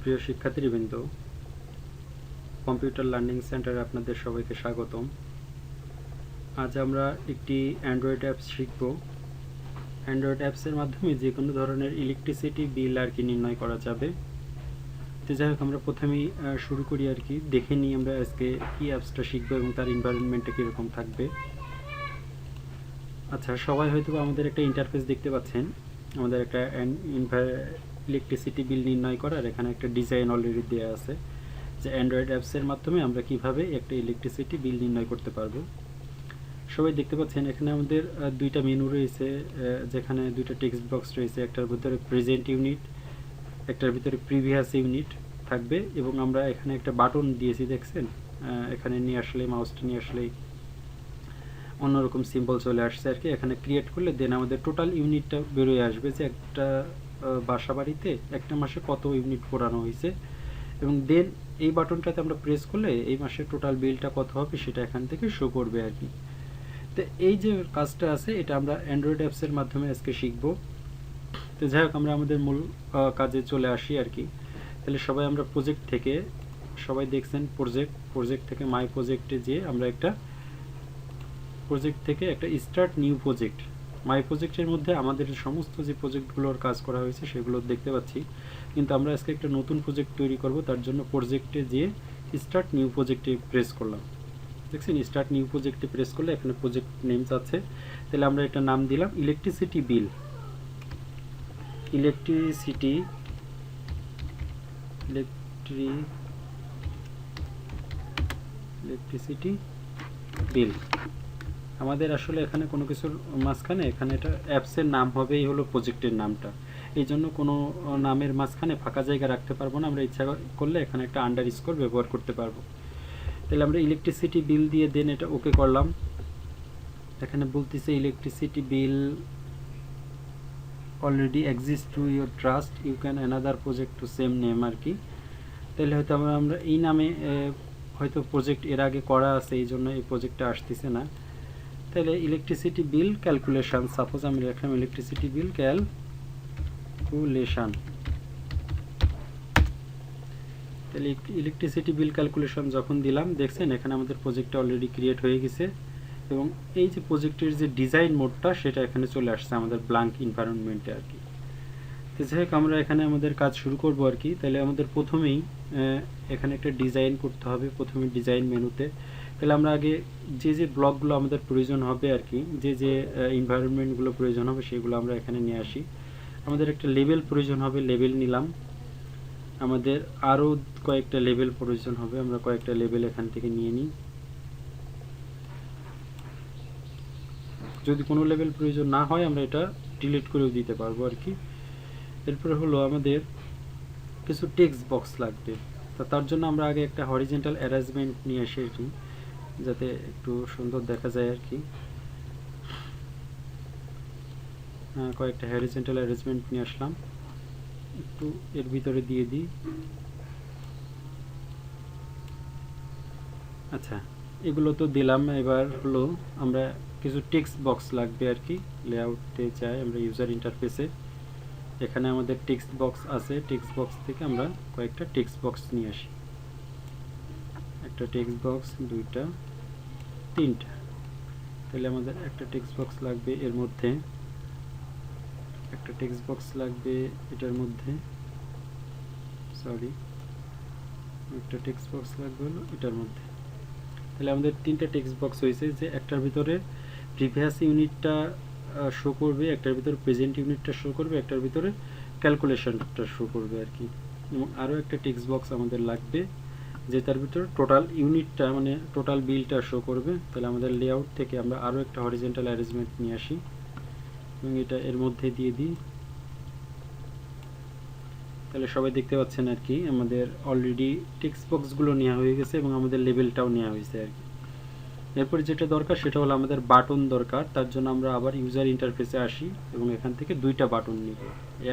প্রিয় শিক্ষার্থীবৃন্দ, computer learning সেন্টারে আপনাদের সবাইকে স্বাগতম। আজ আমরা একটি অ্যান্ড্রয়েড অ্যাপস শিখব। অ্যান্ড্রয়েড অ্যাপসের মাধ্যমে যে কোনো ধরনের ইলেকট্রিসিটি বিল আর কি নির্ণয় করা যাবে। তো যাই হোক, আমরা প্রথমেই শুরু করি আর কি, দেখে নিই আমরা আজকে কি অ্যাপসটা শিখবো এবং তার এনভায়রনমেন্টটা কীরকম থাকবে। আচ্ছা, সবাই হয়তো আমাদের একটা ইন্টারফেস দেখতে পাচ্ছেন। আমাদের একটা ইলেকট্রিসিটি বিল নির্ণয় করার এখানে একটা ডিজাইন অলরেডি দেওয়া আছে, যে অ্যান্ড্রয়েড অ্যাপসের মাধ্যমে আমরা কিভাবে একটা ইলেকট্রিসিটি বিল নির্ণয় করতে পারবো। সবাই দেখতে পাচ্ছেন এখানে আমাদের দুইটা মেনু রয়েছে, যেখানে দুইটা টেক্সট বক্স রয়েছে। একটার ভিতরে প্রেজেন্ট ইউনিট, একটার ভিতরে প্রিভিয়াস ইউনিট থাকবে, এবং আমরা এখানে একটা বাটন দিয়েছি, দেখছেন? এখানে নিয়ে আসলে, মাউসটা নিয়ে আসলেই অন্যরকম সিম্বল চলে আসছে আর কি। এখানে ক্রিয়েট করলে দেন আমাদের টোটাল ইউনিটটা বেরোয় আসবে, যে একটা বাসা বাড়িতে একটা মাসে কত ইউনিট পোড়ানো হয়েছে, এবং দেন এই বাটনটাতে আমরা প্রেস করলে এই মাসের টোটাল বিলটা কত হবে সেটা এখান থেকে শো করবে আর কি। তো এই যে কাজটা আছে, এটা আমরা অ্যান্ড্রয়েড অ্যাপসের মাধ্যমে আজকে শিখব। তো যাই হোক, আমরা আমাদের মূল কাজে চলে আসি আর কি। তাহলে সবাই আমরা প্রজেক্ট থেকে, সবাই দেখছেন প্রজেক্ট থেকে মাই প্রজেক্টে যেয়ে আমরা একটা প্রজেক্ট থেকে একটা স্টার্ট নিউ প্রজেক্ট, মাই প্রজেক্টের মধ্যে আমাদের সমস্ত যে প্রজেক্টগুলোর কাজ করা হয়েছে সেগুলো দেখতে পাচ্ছি, কিন্তু আমরা আজকে একটা নতুন প্রজেক্ট তৈরি করব। তার জন্য প্রজেক্টে যেয়ে স্টার্ট নিউ প্রজেক্টে প্রেস করলাম। দেখছেন, স্টার্ট নিউ প্রজেক্টে প্রেস করলে এখানে প্রজেক্ট নেমস আছে। তাহলে আমরা এটা নাম দিলাম ইলেকট্রিসিটি বিল। Electricity bill. আমাদের আসলে এখানে কোনো কিছুর মাঝখানে, এখানে এটা অ্যাপসের নাম হবে, এই হলো প্রজেক্টের নামটা। এই জন্য কোনো নামের মাঝখানে ফাঁকা জায়গা রাখতে পারবো না। আমরা ইচ্ছা করলে এখানে একটা আন্ডারস্কোর ব্যবহার করতে পারবো। তাহলে আমরা ইলেকট্রিসিটি বিল দিয়ে দেন এটা ওকে করলাম। এখানে বলতেছে electricity bill already exist to your trust, you can another project to same name আর কি। তাহলে হয়তো আমরা এই নামে হয়তো প্রজেক্ট এর আগে করা আছে, এই জন্য এই প্রজেক্টটা আসতেছে না। তাহলে ইলেকট্রিসিটি বিল ক্যালকুলেশন, সাপোজ আমি রাখলাম ইলেকট্রিসিটি বিল ক্যালকুলেশন। তাহলে ইলেকট্রিসিটি বিল ক্যালকুলেশন যখন দিলাম, দেখছেন এখানে আমাদের প্রজেক্টটা অলরেডি ক্রিয়েট হয়ে গেছে, এবং এই যে প্রজেক্টের যে ডিজাইন মোডটা সেটা এখানে চলে আসছে আমাদের ব্ল্যাঙ্ক এনভায়রনমেন্টে আর কি। তো যাই হোক, আমরা এখানে আমাদের কাজ শুরু করব আর কি। তাহলে আমাদের প্রথমেই এখানে একটা ডিজাইন করতে হবে, প্রথমে ডিজাইন মেনুতে। তাহলে আমরা আগে যে যে ব্লকগুলো আমাদের প্রয়োজন হবে আর কি, যে যে এনভায়রনমেন্টগুলো প্রয়োজন হবে সেগুলো আমরা এখানে নিয়ে আসি। আমাদের একটা লেবেল প্রয়োজন হবে, লেবেল নিলাম। আমাদের আরও কয়েকটা লেবেল প্রয়োজন হবে, আমরা কয়েকটা লেবেল এখান থেকে নিয়ে নিই। যদি কোনো লেবেল প্রয়োজন না হয় আমরা এটা ডিলিট করেও দিতে পারবো আর কি। এরপরে হলো আমাদের কিছু টেক্সট বক্স লাগবে। তো তার জন্য আমরা আগে একটা হরিজন্টাল অ্যারেঞ্জমেন্ট নিয়ে আসি আর কি, যাতে একটু সুন্দর দেখা যায় আর কি। কয়েকটা হরিজন্টাল অ্যারেঞ্জমেন্ট নিয়ে আসলাম, একটু এর ভিতরে দিয়ে দিই। আচ্ছা, এগুলো তো দিলাম। এবার হলো আমরা কিছু টেক্সট বক্স লাগবে আর কি। লেআউটে যাই আমরা, ইউজার ইন্টারফেসে, এখানে আমাদের টেক্সট বক্স আছে। টেক্সট বক্স থেকে আমরা কয়েকটা টেক্সট বক্স নিয়ে আসি। একটা টেক্সট বক্স, দুইটা, তিনটা। তাহলে আমাদের একটা টেক্সট বক্স লাগবে এর মধ্যে, একটা টেক্সট বক্স লাগবে এটার মধ্যে, সরি, একটা টেক্সট বক্স লাগবে হলো এটার মধ্যে। তাহলে আমাদের তিনটা টেক্সট বক্স হয়েছে, যে একটার ভিতরে প্রিভিয়াস ইউনিটটা শো করবে, একটার ভিতরে প্রেজেন্ট ইউনিটটা শো করবে, একটার ভিতরে ক্যালকুলেশনটা শো করবে আর কি। এবং আরও একটা টেক্সট বক্স আমাদের লাগবে, যে তার ভিতরে টোটাল ইউনিটটা, মানে টোটাল বিলটা শো করবে। তাহলে আমাদের লেআউট থেকে আমরা আরও একটা হরিজন্টাল অ্যারেঞ্জমেন্ট নিয়ে আসি এবং এটা এর মধ্যে দিয়ে দিই। তাহলে সবাই দেখতে পাচ্ছেন আর কি, আমাদের অলরেডি টেক্সট বক্সগুলো নেওয়া হয়ে গেছে এবং আমাদের লেবেলটাও নেওয়া হয়েছে আর কি। এরপর যেটা দরকার সেটা হলো আমাদের বাটন দরকার। তার জন্য আমরা আবার ইউজার ইন্টারফেসে আসি এবং এখান থেকে দুইটা বাটন নিব,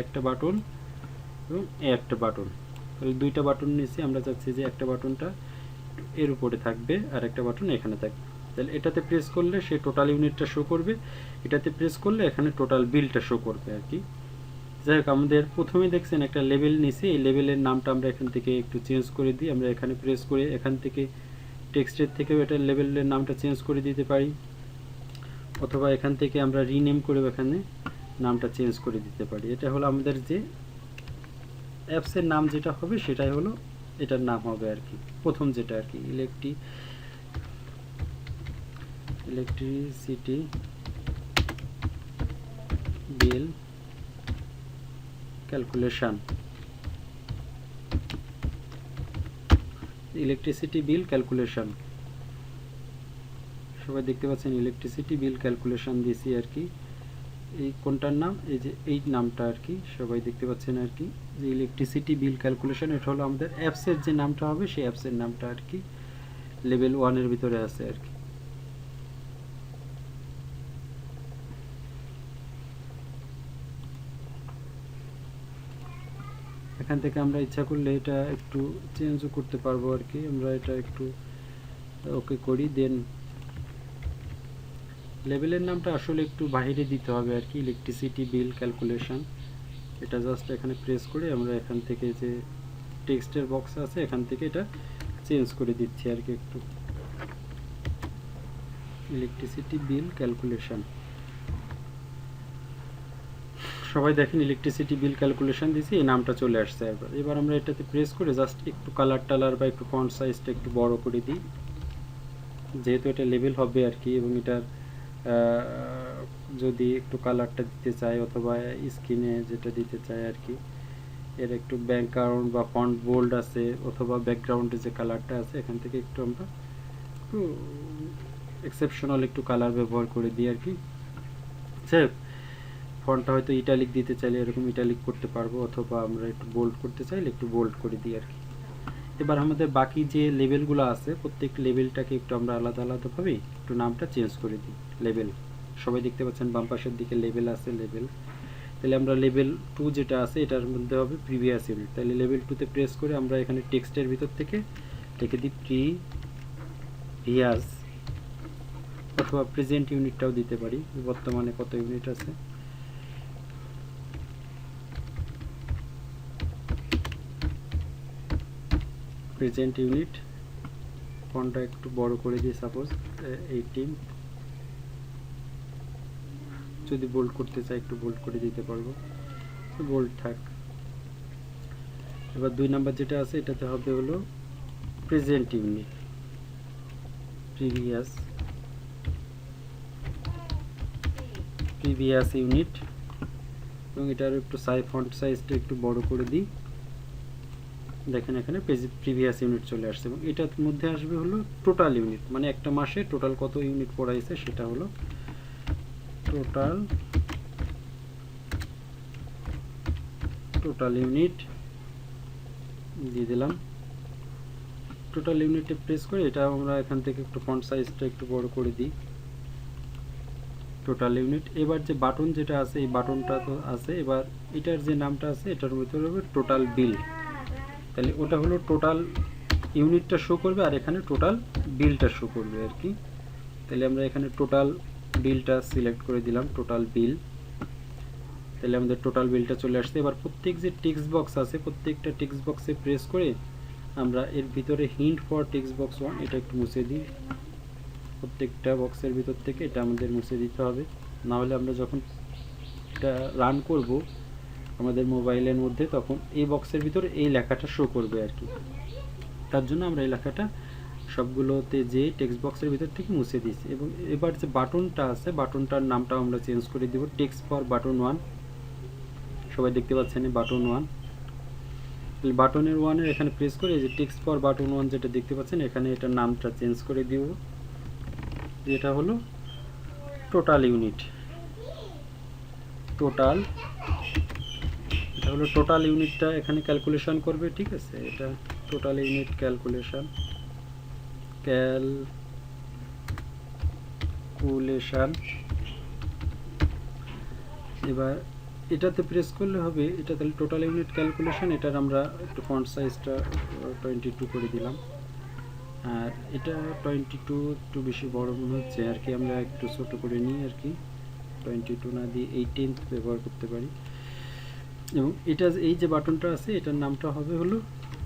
একটা বাটন এবং একটা বাটন। তাহলে দুইটা বাটন নিয়েছি, আমরা চাচ্ছি যে একটা বাটনটা এর উপরে থাকবে আর একটা বাটন এখানে থাকবে। তাহলে এটাতে প্রেস করলে সে টোটাল ইউনিটটা শো করবে, এটাতে প্রেস করলে এখানে টোটাল বিলটা শো করবে আর কি। যাই হোক, আমাদের প্রথমে দেখছেন একটা লেভেল নিছি, এই লেভেলের নামটা আমরা এখান থেকে একটু চেঞ্জ করে দিই। আমরা এখানে প্রেস করে এখান থেকে টেক্সটের থেকেও এটা লেভেলের নামটা চেঞ্জ করে দিতে পারি, অথবা এখান থেকে আমরা রিনেম করে এখানে নামটা চেঞ্জ করে দিতে পারি। এটা হলো আমাদের যে অ্যাপসের নাম যেটা হবে সেটাই হলো এটার নাম হবে আর কি। প্রথম যেটা আর কি electricity bill calculation, electricity bill calculation. সবাই দেখতে পাচ্ছেন ইলেকট্রিসিটি বিল ক্যালকুলেশন দিয়েছি আর কি। এই কোনটার নাম, এই যে এই নামটা আর কি, সবাই দেখতে পাচ্ছেন আর কি, যে ইলেকট্রিসিটি বিল ক্যালকুলেশন। এটা হলো আমাদের অ্যাপসের যে নামটা হবে সেই অ্যাপসের নামটা আর কি, লেভেল 1 এর ভিতরে আছে আর কি। এখান থেকে আমরা ইচ্ছা করলে এটা একটু চেঞ্জও করতে পারবো আর কি। আমরা এটা একটু ওকে করি, দেন লেভেলের নামটা আসলে একটু বাইরে দিতে হবে আর কি, ইলেকট্রিসিটি বিল ক্যালকুলেশন। এটা জাস্ট এখানে প্রেস করে আমরা এখান থেকে যে টেক্সটের বক্স আছে এখান থেকে এটা চেঞ্জ করে দিচ্ছি আর কি একটু, ইলেকট্রিসিটি বিল ক্যালকুলেশন। সবাই দেখেন ইলেকট্রিসিটি বিল ক্যালকুলেশন দিয়েছি, এই নামটা চলে আসছে। এবার আমরা এটাতে প্রেস করে জাস্ট একটু কালার টালার বা একটু ফন্ট সাইজটা একটু বড় করে দিই, যেহেতু এটা লেভেল হবে আর কি। এবং এটার যদি একটু কালারটা দিতে চাই অথবা স্ক্রিনে যেটা দিতে চাই আর কি, এর একটু ব্যাকগ্রাউন্ড বা ফন্ট বোল্ড আছে অথবা ব্যাকগ্রাউন্ডে যে কালারটা আছে এখান থেকে একটু আমরা একটু এক্সেপশনাল একটু কালার ব্যবহার করে দিই আর কি। ফন্টটা হয়তো ইটালিক দিতে চাইলে এরকম ইটালিক করতে পারবো, অথবা আমরা একটু বোল্ড করতে চাইলে একটু বোল্ড করে দিই আর কি। এবার আমাদের বাকি যে লেভেলগুলো আছে প্রত্যেক লেভেলটাকে একটু আমরা আলাদা আলাদাভাবে একটু নামটা চেঞ্জ করে দিই। লেভেল সবাই দেখতে পাচ্ছেন বাম পাশের দিকে লেভেল আছে, লেভেল। তাহলে আমরা লেভেল 2 যেটা আছে এটার মধ্যে হবে প্রিভিয়াস ইউনিট। তাহলে লেভেল 2 তে প্রেস করে আমরা এখানে টেক্সটের ভিতর থেকে লিখে দিই প্রিভিয়াস, অথবা প্রেজেন্ট ইউনিটটাও দিতে পারি, বর্তমানে কত ইউনিট আছে। প্রেজেন্ট ইউনিট, ফন্টটা একটু বড় করে দিই, সাপোজ 18। যদি বোল্ড করতে চাই একটু বোল্ড করে দিতে পারবো, বোল্ড থাক। এবার 2 নাম্বার যেটা আছে এটাতে হবে হলো প্রেজেন্ট ইউনিট, প্রিভিয়াস ইউনিট। এবং এটার একটু ফন্ট সাইজটা একটু বড় করে দিই। দেখেন এখানে প্রিভিয়াস ইউনিট চলে আসছে। এবং এটার মধ্যে আসবে হলো টোটাল ইউনিট, মানে একটা মাসে টোটাল কত ইউনিট পড়াইছে সেটা হলো টোটাল ইউনিট দিয়ে দিলাম। টোটাল ইউনিটে প্রেস করে এটা আমরা এখান থেকে একটু ফন্ট সাইজটা একটু বড় করে দিই, টোটাল ইউনিট। এবার যে বাটন যেটা আছে এই বাটনটা তো আছে, এবার এটার যে নামটা আছে এটার ভিতরে হবে টোটাল বিল। তাহলে ওটা হলো টোটাল ইউনিটটা শো করবে আর এখানে টোটাল বিলটা শো করবে আর কি। তাহলে আমরা এখানে টোটাল বিলটা সিলেক্ট করে দিলাম, টোটাল বিল। তাহলে আমাদের টোটাল বিলটা চলে আসছে। এবার প্রত্যেক যে টেক্সট বক্স আছে প্রত্যেকটা টেক্সট বক্সে প্রেস করে আমরা এর ভিতরে হিন্ট ফর টেক্সট বক্স 1 এটা একটু মুছে দিই। প্রত্যেকটা বক্সের ভিতর থেকে এটা আমাদের মুছে দিতে হবে, না হলে আমরা যখন এটা রান করব আমাদের মোবাইলের মধ্যে তখন এই বক্সের ভিতরে এই লেখাটা শো করবে আর কি। তার জন্য আমরা এই লেখাটা সবগুলোতে যে টেক্সট বক্সের ভিতর থেকে মুছে দিয়েছি। এবং এবার যে বাটনটা আছে বাটনটার নামটাও আমরা চেঞ্জ করে দিব, টেক্সট ফর বাটন 1। সবাই দেখতে পাচ্ছেন বাটন 1। বাটনের 1 এর এখানে প্রেস করে এই যে টেক্সট ফর বাটন 1 যেটা দেখতে পাচ্ছেন এখানে এটার নামটা চেঞ্জ করে দিব, এটা হলো টোটাল ইউনিট। এটা হলো টোটাল ইউনিটটা এখানে ক্যালকুলেশন করবে, ঠিক আছে। এটা টোটাল ইউনিট ক্যালকুলেশন। এবার এটাতে প্রেস করলে হবে এটা, তাহলে টোটাল ইউনিট ক্যালকুলেশন। এটার আমরা একটু ফন্ট সাইজটা 22 করে দিলাম, আর এটা 22 একটু বেশি বড় মনে হচ্ছে আর কি, আমরা একটু ছোট করে নিই আর কি। 22 না দিয়ে 18 ব্যবহার করতে পারি। এবং এটা এই যে বাটনটা আছে এটার নামটা হবে হলো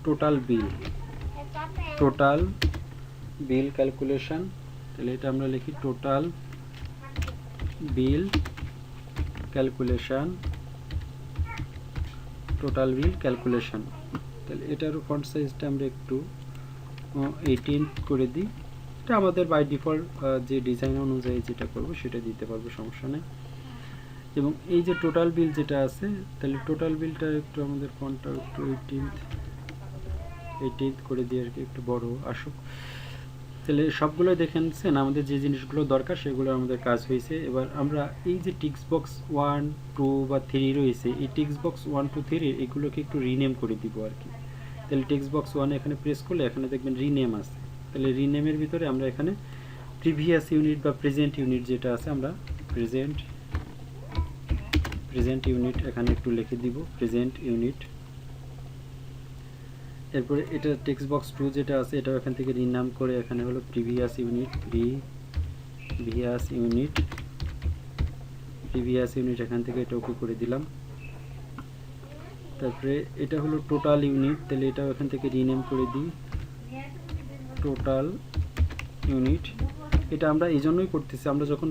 total bill, total bill calculation. তাহলে এটা আমরা লিখি total bill calculation, total bill calculation. তাহলে এটারও ফন্ট সাইজটা আমরা একটু 18 করে দিই। এটা আমাদের বাই ডিফল্ট যে ডিজাইন অনুযায়ী যেটা করব সেটা দিতে পারবো, সমস্যা নেই। এবং এই যে টোটাল বিল যেটা আছে, তাহলে টোটাল বিলটা একটু আমাদের ফন্টটা একটু 18 করে দিয়ে আর কি, একটু বড় আসুক। তাহলে সবগুলো দেখেছেন আমাদের যে জিনিসগুলো দরকার সেগুলো আমাদের কাজ হয়েছে। এবার আমরা এই যে টিক্স বক্স 1 2 বা 3 রয়েছে, এই টিক্স বক্স 1 2 3 এগুলোকে একটু রিনেম করে দিব আর কি। তাহলে টেক্সট বক্স 1 এখানে প্রেস করলে এখানে দেখবেন রিনেম আছে। তাহলে রিনেমের ভিতরে আমরা এখানে প্রিভিয়াস ইউনিট বা প্রেজেন্ট ইউনিট যেটা আছে আমরা প্রেজেন্ট ইউনিট এখানে একটু লিখে দিব, প্রেজেন্ট ইউনিট। এরপরে এটা টেক্সট বক্স 2 যেটা আছে এটাও এখান থেকে রিনাম করে এখানে হলো প্রিভিয়াস ইউনিট, প্রিভিয়াস ইউনিট এখান থেকে এটা ওকে করে দিলাম। তারপরে এটা হলো টোটাল ইউনিট, তাহলে এটাও এখান থেকে রিনেম করে দিই টোটাল ইউনিট। এটা আমরা এই জন্যই করতেছি, আমরা যখন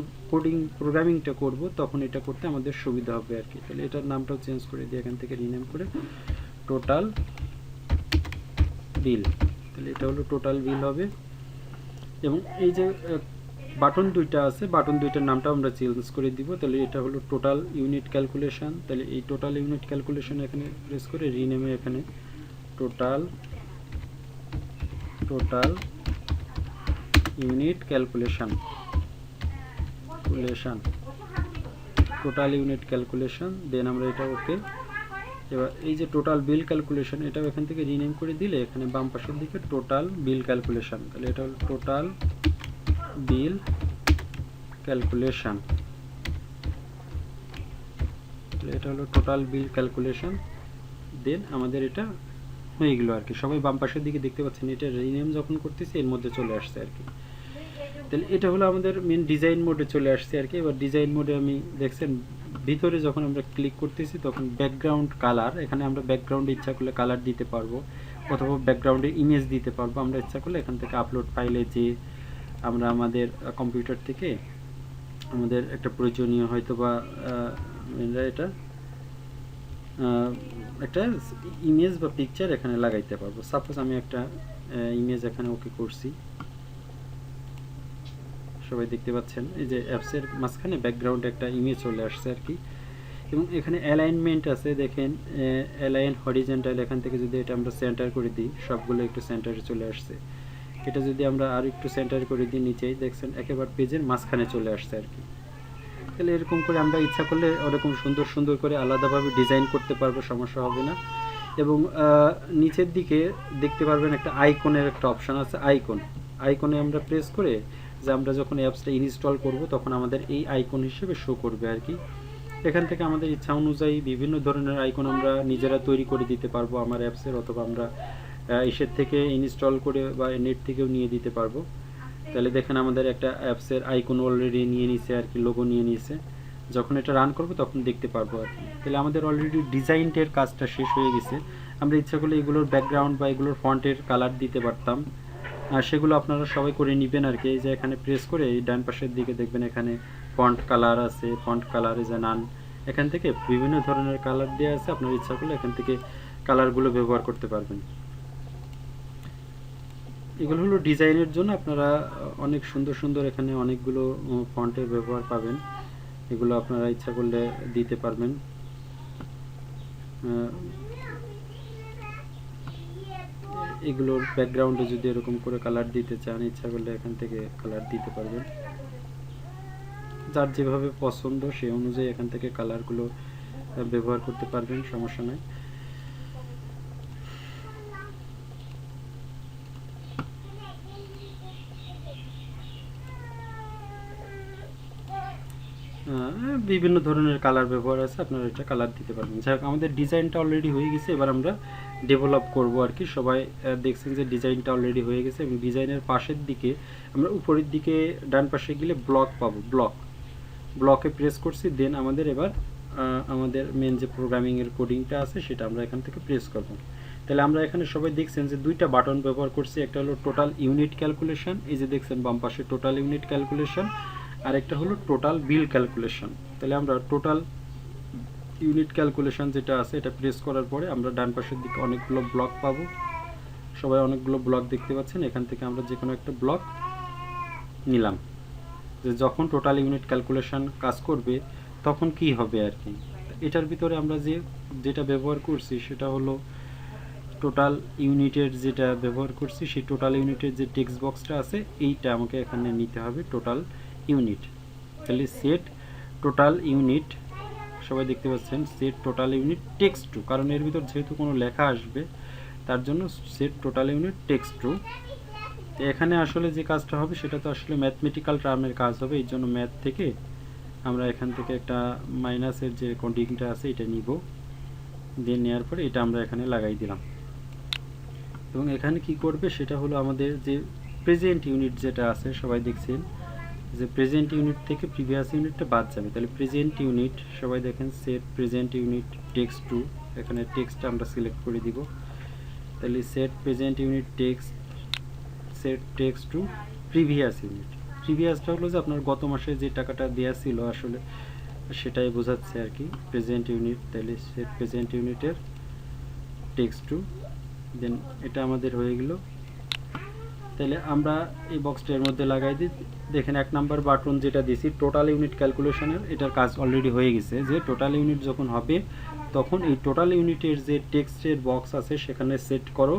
প্রোগ্রামিংটা করব তখন এটা করতে আমাদের সুবিধা হবে আর কি। তাহলে এটার নামটাও চেঞ্জ করে দিই, এখান থেকে রিনেম করে টোটাল বিল। তাহলে এটা হলো টোটাল বিল হবে। এবং এই যে বাটন দুইটা আছে, বাটন দুইটার নামটা আমরা চেঞ্জ করে দিব। তাহলে এটা হলো টোটাল ইউনিট ক্যালকুলেশন। তাহলে এই টোটাল ইউনিট ক্যালকুলেশন এখানে প্রেস করে রিনেমে এখানে total unit calculation, total unit calculation. Then আমরা এটা ওকে। এবার এই যে টোটাল বিল ক্যালকুলেশন এটাও এখান থেকে রিনেম করে দিলে এখানে বাম পাশের দিকে টোটাল বিল ক্যালকুলেশন। তাহলে এটা হলো টোটাল বিল ক্যালকুলেশন, তাহলে এটা হলো টোটাল বিল ক্যালকুলেশন। দেন আমাদের এটা হয়ে গেল আর কি। সবাই বাম পাশের দিকে দেখতে পাচ্ছেন এটা রিনেম যখন করতেছি এর মধ্যে চলে আসছে আর কি। তাহলে এটা হলো আমাদের মেন ডিজাইন মোডে চলে আসছে আর কি। এবার ডিজাইন মোডে আমি দেখছেন ভিতরে যখন আমরা ক্লিক করতেছি তখন ব্যাকগ্রাউন্ড কালার, এখানে আমরা ব্যাকগ্রাউন্ডে ইচ্ছা করলে কালার দিতে পারবো অথবা ব্যাকগ্রাউন্ডে ইমেজ দিতে পারবো। আমরা ইচ্ছা করলে এখান থেকে আপলোড ফাইলে যে আমরা আমাদের কম্পিউটার থেকে আমাদের একটা প্রয়োজনীয় হয়তো বা এটা একটা ইমেজ বা পিকচার এখানে লাগাইতে পারবো। সাপোজ আমি একটা ইমেজ এখানে ওকে করছি, সবাই দেখতে পাচ্ছেন এই যে অ্যাপসের মাঝখানে ব্যাকগ্রাউন্ডে একটা ইমেজ চলে আসছে আর কি। এবং এখানে অ্যালাইনমেন্ট আছে, দেখেন অ্যালাইন হরিজন্টাল, এখান থেকে যদি এটা আমরা সেন্টার করে দিই সবগুলো একটু সেন্টারে চলে আসছে। এটা যদি আমরা আর একটু সেন্টার করে দিই নিচেই দেখছেন একেবারে পেজের মাঝখানে চলে আসছে আর কি। তাহলে এরকম করে আমরা ইচ্ছা করলে ওরকম সুন্দর সুন্দর করে আলাদাভাবে ডিজাইন করতে পারবো, সমস্যা হবে না। এবং নিচের দিকে দেখতে পারবেন একটা আইকনের একটা অপশান আছে, আইকনে আমরা প্রেস করে যে আমরা যখন অ্যাপসটা ইনস্টল করব তখন আমাদের এই আইকন হিসেবে শো করবে আর কি। এখান থেকে আমাদের ইচ্ছা অনুযায়ী বিভিন্ন ধরনের আইকন আমরা নিজেরা তৈরি করে দিতে পারবো আমার অ্যাপসের, অথবা আমরা এসের থেকে ইনস্টল করে বা নেট থেকেও নিয়ে দিতে পারবো। তাহলে দেখেন আমাদের একটা অ্যাপসের আইকন অলরেডি নিয়ে নিছে আর কি, লোগো নিয়ে নিছে। যখন এটা রান করব তখন দেখতে পারবো আর কি। তাহলে আমাদের অলরেডি ডিজাইনের কাজটা শেষ হয়ে গেছে। আমরা ইচ্ছা করলে এগুলোর ব্যাকগ্রাউন্ড বা এগুলোর ফন্টের কালার দিতে পারতাম, আর সেগুলো আপনারা সবাই করে নেবেন আর কি। এই যে এখানে প্রেস করে এই ডান পাশের দিকে দেখবেন এখানে ফন্ট কালার আছে, ফন্ট কালার ইজ নান, এখান থেকে বিভিন্ন ধরনের কালার দেওয়া আছে। আপনার ইচ্ছা করলে এখান থেকে কালারগুলো ব্যবহার করতে পারবেন। এগুলো হলো ডিজাইনের জন্য, আপনারা অনেক সুন্দর সুন্দর এখানে অনেকগুলো ফন্টের ব্যবহার পাবেন, এগুলো আপনারা ইচ্ছা করলে দিতে পারবেন। এগুলোর ব্যাকগ্রাউন্ডে যদি এরকম করে কালার দিতে চান ইচ্ছা করলে এখান থেকে কালার দিতে পারবেন, যার যেভাবে পছন্দ সেই অনুযায়ী এখান থেকে কালারগুলো ব্যবহার করতে পারবেন, সমস্যা নাই। বিভিন্ন ধরনের কালার ব্যবহার আছে, আপনারা এটা কালার দিতে পারবেন। যাই হোক আমাদের ডিজাইনটা অলরেডি হয়ে গেছে, এবার আমরা ডেভেলপ করব আর কি। সবাই দেখছেন যে ডিজাইনটা অলরেডি হয়ে গেছে, এবং ডিজাইনের পাশের দিকে আমরা উপরের দিকে ডান পাশে গেলে ব্লক পাবো, ব্লকে প্রেস করছি। দেন আমাদের এবার আমাদের মেন যে প্রোগ্রামিংয়ের কোডিংটা আছে সেটা আমরা এখান থেকে প্রেস করব। তাহলে আমরা এখানে সবাই দেখছেন যে দুইটা বাটন ব্যবহার করছি, একটা হলো টোটাল ইউনিট ক্যালকুলেশন, এই যে দেখছেন বাম পাশে টোটাল ইউনিট ক্যালকুলেশন, আর একটা হলো টোটাল বিল ক্যালকুলেশন। তাহলে আমরা টোটাল ইউনিট ক্যালকুলেশন যেটা আছে এটা প্রেস করার পরে আমরা ডান পাশের দিকে অনেকগুলো ব্লক পাবো, সবাই অনেকগুলো ব্লক দেখতে পাচ্ছেন, এখান থেকে আমরা যে কোনো একটা ব্লক নিলাম, যে যখন টোটাল ইউনিট ক্যালকুলেশন কাজ করবে তখন কি হবে আর কি। এটার ভিতরে আমরা যেটা ব্যবহার করছি সেটা হলো টোটাল ইউনিটের যেটা ব্যবহার করছি সেই টোটাল ইউনিটের যে টেক্সট বক্সটা আছে এইটা আমাকে এখানে নিতে হবে টোটাল ইউনিট। তাহলে সেট টোটাল ইউনিট, সবাই দেখতে পাচ্ছেন set total unit text two, কারণ এর ভিতর যেহেতু কোনো লেখা আসবে তার জন্য set total unit text to. এখানে আসলে যে কাজটা হবে সেটা তো আসলে ম্যাথমেটিক্যাল টার্মের কাজ হবে, এই জন্য ম্যাথ থেকে আমরা এখান থেকে একটা মাইনাসের যে কোডিংটা আছে এটা নিব, দিয়ে নেওয়ার পরে এটা আমরা এখানে লাগাই দিলাম। এবং এখানে কি করবে সেটা হলো আমাদের যে প্রেজেন্ট ইউনিট যেটা আছে সবাই দেখছেন যে প্রেজেন্ট ইউনিট থেকে প্রিভিয়াস ইউনিটটা বাদ যাবে। তাহলে প্রেজেন্ট ইউনিট সবাই দেখেন set present unit text to, এখানে টেক্সটটা আমরা সিলেক্ট করে দিব। তাহলে set present unit text set text to previous unit. প্রিভিয়াসটা হলো যে আপনার গত মাসে যে টাকাটা দেওয়া ছিল আসলে সেটাই বোঝাচ্ছে আর কি প্রেজেন্ট ইউনিট। তাহলে সেট প্রেজেন্ট ইউনিটের টেক্সট টু, দেন এটা আমাদের হয়ে গেল। তাহলে আমরা এই বক্সটা এর মধ্যে লাগাই দিই। দেখেন 1 নাম্বার বাটন যেটা দিছি টোটাল ইউনিট ক্যালকুলেশনের, এটার কাজ অলরেডি হয়ে গেছে, যে টোটাল ইউনিট যখন হবে তখন এই টোটাল ইউনিটের যে টেক্সটের বক্স আছে সেখানে সেট করো,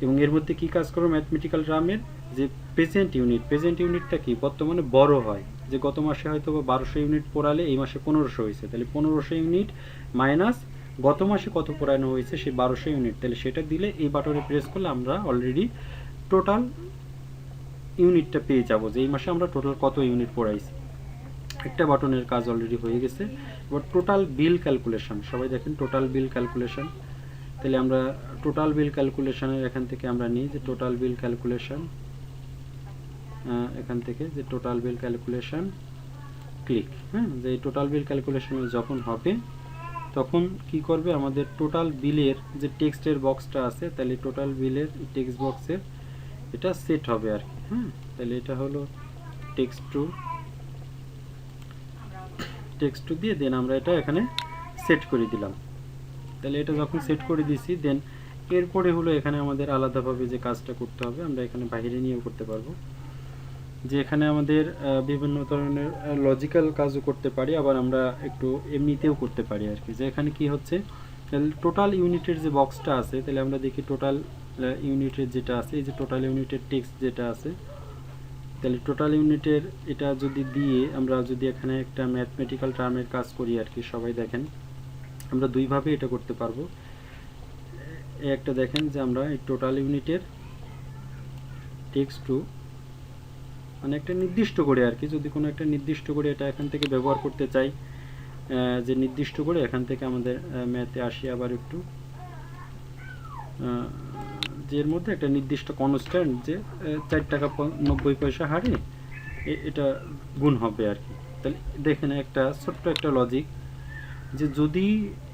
এবং এর মধ্যে কি কাজ করো ম্যাথমেটিক্যাল টার্মের যে প্রেজেন্ট ইউনিট, প্রেজেন্ট ইউনিটটা কি বর্তমানে বড় হয়, যে গত মাসে হয়তো 1200 ইউনিট পড়ালে এই মাসে 1500 হয়েছে, তাহলে 1500 ইউনিট মাইনাস গত মাসে কত পড়ানো হয়েছে সেই 1200 ইউনিট, তাহলে সেটা দিলে এই বাটনে প্রেস করলে আমরা অলরেডি টোটাল ইউনিটটা পেয়ে যাব, যে এই মাসে আমরা টোটাল কত ইউনিট পড়াইছি। একটা বাটনের কাজ অলরেডি হয়ে গেছে। এবার টোটাল বিল ক্যালকুলেশন, সবাই দেখেন টোটাল বিল ক্যালকুলেশন। তাহলে আমরা টোটাল বিল ক্যালকুলেশনের এখান থেকে আমরা নিই যে টোটাল বিল ক্যালকুলেশন, এখান থেকে যে টোটাল বিল ক্যালকুলেশন ক্লিক, হ্যাঁ, যে টোটাল বিল ক্যালকুলেশনে যখন হবে তখন কি করবে আমাদের টোটাল বিলের যে টেক্সটের বক্সটা আছে, তাহলে টোটাল বিলের টেক্সট বক্সের এটা সেট হবে আর কি, হ্যাঁ। তাহলে এটা হলো টেক্সট টু দিয়ে দেন আমরা এটা এখানে সেট করে দিলাম। তাহলে এটা যখন সেট করে দিছি দেন এরপরে হলো এখানে আমাদের আলাদাভাবে যে কাজটা করতে হবে, আমরা এখানে বাইরে নিয়েও করতে পারবো, যে এখানে আমাদের বিভিন্ন ধরনের লজিক্যাল কাজও করতে পারি, আবার আমরা একটু এমনিতেও করতে পারি আর কি। যে এখানে কি হচ্ছে টোটাল ইউনিটের যে বক্সটা আছে, তাহলে আমরা দেখি টোটাল ইউনিটের যেটা আছে, এই যে টোটাল ইউনিটের টেক্সট যেটা আছে, তাহলে টোটাল ইউনিটের এটা যদি দিয়ে আমরা যদি এখানে একটা ম্যাথমেটিক্যাল টার্মের কাজ করি আর কি, সবাই দেখেন আমরা দুইভাবে এটা করতে পারবো। একটা দেখেন যে আমরা এই টোটাল ইউনিটের টেক্সট টু মানে একটা নির্দিষ্ট করে আর কি, যদি কোনো একটা নির্দিষ্ট করে এটা এখান থেকে ব্যবহার করতে চাই, যে নির্দিষ্ট করে এখান থেকে আমাদের ম্যাথে আসি আবার একটু, যে এর মধ্যে একটা নির্দিষ্ট কনস্ট্যান্ট যে 4 টাকা 90 পয়সা হারে এটা গুণ হবে আর কি। তাহলে দেখেন একটা ছোট্ট একটা লজিক, যে যদি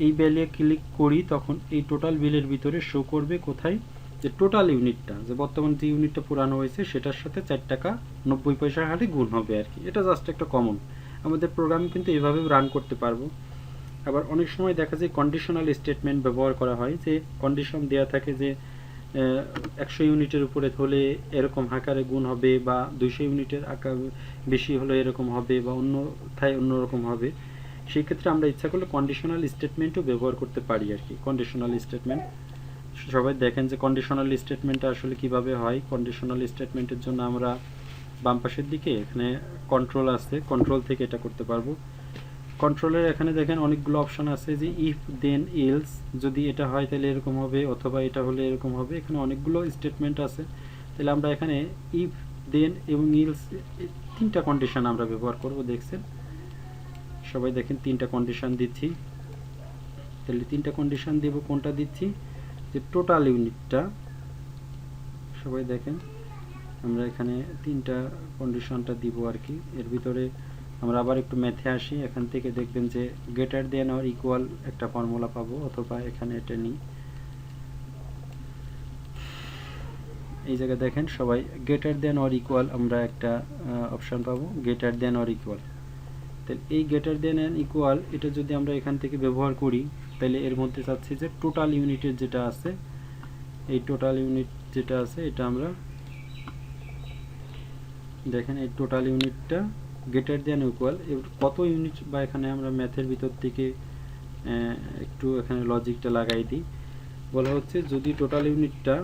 এই বেলে ক্লিক করি তখন এই টোটাল বিলের ভিতরে শো করবে কোথায় যে টোটাল ইউনিটটা, যে বর্তমান যে ইউনিটটা পুরানো হয়েছে সেটার সাথে 4 টাকা 90 পয়সা হারে গুণ হবে আর কি। এটা জাস্ট একটা কমন, আমাদের প্রোগ্রাম কিন্তু এইভাবে রান করতে পারবো। আবার অনেক সময় দেখা যায় কন্ডিশনাল স্টেটমেন্ট ব্যবহার করা হয়, যে কন্ডিশন দেওয়া থাকে যে 100 ইউনিটের উপরে হলে এরকম আকারে গুণ হবে, বা 200 ইউনিটের আকার বেশি হলে এরকম হবে, বা অন্যথায় অন্যরকম হবে। সেই ক্ষেত্রে আমরা ইচ্ছা করলে কন্ডিশনাল স্টেটমেন্টও ব্যবহার করতে পারি আর কি। কন্ডিশনাল স্টেটমেন্ট সবাই দেখেন যে কন্ডিশনাল স্টেটমেন্টটা আসলে কিভাবে হয়। কন্ডিশনাল স্টেটমেন্টের জন্য আমরা বাম পাশের দিকে এখানে কন্ট্রোল আছে, কন্ট্রোল থেকে এটা করতে পারবো। কন্ট্রোলের এখানে দেখেন অনেকগুলো অপশন আছে, যে ইফ দেন এলস, যদি এটা হয় তাহলে এরকম হবে, অথবা এটা হলে এরকম হবে। এখানে অনেকগুলো স্টেটমেন্ট আছে, তাহলে আমরা এখানে ইফ দেন এবং এলস 3টা কন্ডিশন আমরা ব্যবহার করব। দেখছেন সবাই দেখেন 3টা কন্ডিশন দিচ্ছি। তাহলে 3টা কন্ডিশন দেব, কোনটা দিচ্ছি যে টোটাল ইউনিটটা, সবাই দেখেন আমরা এখানে 3টা কন্ডিশনটা দিব আর কি। এর ভিতরে আমরা আবার একটু ম্যাথে আসি, এখান থেকে দেখবেন যে গ্রেটার দেন অর ইকুয়াল একটা ফর্মুলা পাবো, অথবা এখানে এটা নিই, এই জায়গায় দেখেন সবাই গ্রেটার দেন অর ইকুয়াল আমরা একটা অপশন পাবো, গ্রেটার দেন অর ইকুয়াল। তাহলে এই গ্রেটার দেন অ্যান্ড ইকুয়াল এটা যদি আমরা এখান থেকে ব্যবহার করি, তাহলে এর মধ্যে চাচ্ছি যে টোটাল ইউনিটের যেটা আছে, এই টোটাল ইউনিট যেটা আছে এটা আমরা দেখেন এই টোটাল ইউনিটটা গ্রেটার দেন ইকুয়াল কত ইউনিট, বা এখানে আমরা ম্যাথের ভিতর থেকে একটু এখানে লজিকটা লাগাই দিই। বলা হচ্ছে যদি টোটাল ইউনিটটা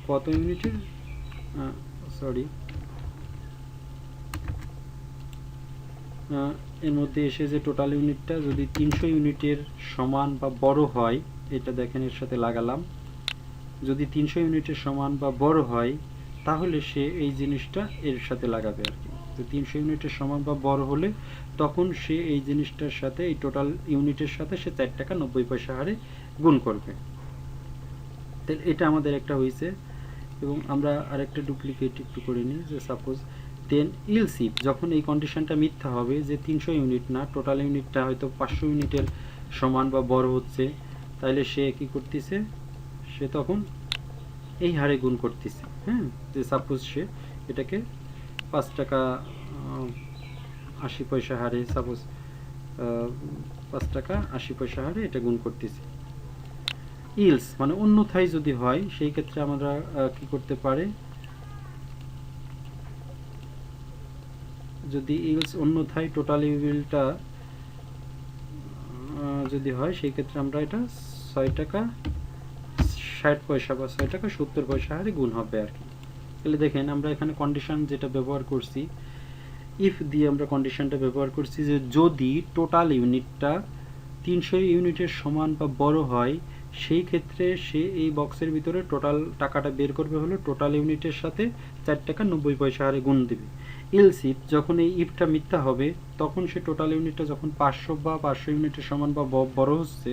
কত ইউনিটের, সরি এর মধ্যে এসে যে টোটাল ইউনিটটা যদি 300 ইউনিটের সমান বা বড় হয়, এটা দেখেন এর সাথে লাগালাম, যদি 300 ইউনিটের সমান বা বড় হয় তাহলে সে এই জিনিসটা এর সাথে লাগাবে আর কি। তো 300 ইউনিটের সমান বা বড় হলে তখন সে এই জিনিসটার সাথে, এই টোটাল ইউনিটের সাথে সে 4 টাকা 90 পয়সা হারে গুণ করবে। তাহলে এটা আমাদের একটা হয়েছে। এবং আমরা আরেকটা ডুপ্লিকেট একটু করে নিই, যে সাপোজ দেন ইলস ইফ, যখন এই কন্ডিশনটা মিথ্যা হবে যে 300 ইউনিট না, টোটাল ইউনিটটা হয়তো 500 ইউনিটের সমান বা বড় হচ্ছে, তাহলে সে কি করতেছে, সে তখন এই হারে গুণ করতেছে। হ্যাঁ, যে সাপোজ সে এটাকে 5 টাকা 80 পয়সা হারে, সাপোজ 5 টাকা 80 পয়সা হারে এটা গুণ করতেছে। ইলস মানে অন্যথায় যদি হয়, সেই ক্ষেত্রে আমরা কি করতে পারে, যদি ইলস অন্যথায় টোটাল ইউনিটটা যদি হয়, সেই ক্ষেত্রে আমরা এটা 6 টাকা 60 পয়সা বা 6 টাকা 70 পয়সা হারে গুণ হবে আর কি। তাহলে দেখেন আমরা এখানে কন্ডিশন যেটা ব্যবহার করছি, ইফ দিয়ে আমরা কন্ডিশনটা ব্যবহার করছি যে যদি টোটাল ইউনিটটা 300 ইউনিটের সমান বা বড় হয়, সেই ক্ষেত্রে সে এই বক্সের ভিতরে টোটাল টাকাটা বের করবে হলো টোটাল ইউনিটের সাথে 4 টাকা 90 পয়সা হারে গুণ দেবে। ইলস ইফ, যখন এই ইফটা মিথ্যা হবে, তখন সে টোটাল ইউনিটটা যখন 500 বা 500 ইউনিটের সমান বা বড় হচ্ছে,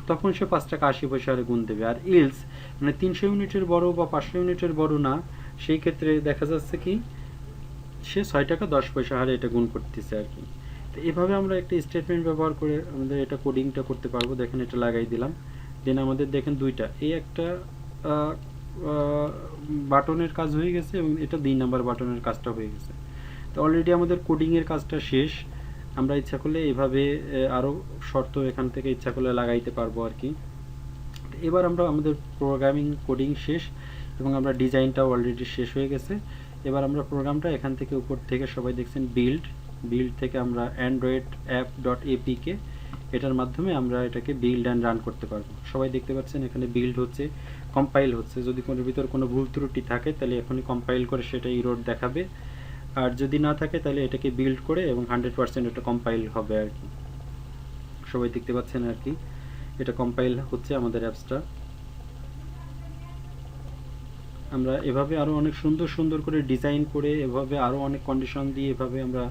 তখন সে 5 টাকা 80 পয়সা হারে গুণ দেবে। আর ইলস মানে 300 ইউনিটের বড় বা 500 ইউনিটের বড় না, সেই ক্ষেত্রে দেখা যাচ্ছে কি সে 6 টাকা 10 পয়সা হারে এটা গুণ করতেছে আর কি। তো এভাবে আমরা একটা স্টেটমেন্ট ব্যবহার করে আমাদের এটা কোডিংটা করতে পারবো। দেখেন এটা লাগাই দিলাম, দেন আমাদের দেখেন দুইটা, এই একটা বাটনের কাজ হয়ে গেছে এবং এটা 2 নাম্বার বাটনের কাজটা হয়ে গেছে। তো অলরেডি আমাদের কোডিংয়ের কাজটা শেষ। আমরা ইচ্ছা করলে এভাবে আরও শর্ত এখান থেকে ইচ্ছা করলে লাগাইতে পারবো আর কি। এবার আমরা আমাদের প্রোগ্রামিং কোডিং শেষ এবং আমরা ডিজাইনটাও অলরেডি শেষ হয়ে গেছে। এবার আমরা প্রোগ্রামটা এখান থেকে উপর থেকে সবাই দেখছেন বিল্ড থেকে আমরা অ্যান্ড্রয়েড অ্যাপ ডট এপিকে, এটার মাধ্যমে আমরা এটাকে বিল্ড অ্যান্ড রান করতে পারবো। সবাই দেখতে পাচ্ছেন এখানে বিল্ড হচ্ছে, কম্পাইল হচ্ছে। যদি কোনো ভিতর কোনো ভুল ত্রুটি থাকে তাহলে এখনই কম্পাইল করে সেটা ইরোর দেখাবে, আর যদি না থাকে তাহলে এটাকে বিল্ড করে এবং 100% এটা কম্পাইল হবে আর কি। সবাই দেখতে পাচ্ছেন আর কি, এটা কম্পাইল হচ্ছে আমাদের অ্যাপসটা। আমরা এভাবে আরও অনেক সুন্দর সুন্দর করে ডিজাইন করে, এভাবে আরও অনেক কন্ডিশন দিয়ে এভাবে আমরা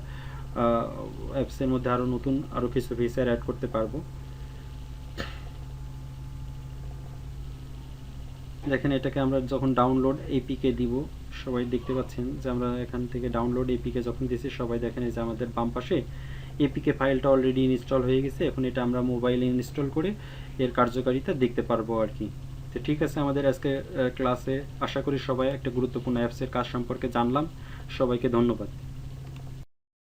অ্যাপসের মধ্যে আরও নতুন আরও কিছু ফিচার অ্যাড করতে পারবো। দেখেন এটাকে আমরা যখন ডাউনলোড এপিকে দিব, সবাই দেখতে পাচ্ছেন যে আমরা এখান থেকে ডাউনলোড এপিকে যখন দিয়েছি, সবাই দেখেন এই যে আমাদের বাম পাশে এপিকে ফাইলটা অলরেডি ইনস্টল হয়ে গেছে। এখন এটা আমরা মোবাইলে ইনস্টল করে এর কার্যকারিতা দেখতে পারবো আর কি। তো ঠিক আছে, আমাদের আজকে ক্লাসে আশা করি সবাই একটা গুরুত্বপূর্ণ অ্যাপসের কাজ সম্পর্কে জানলাম। সবাইকে ধন্যবাদ।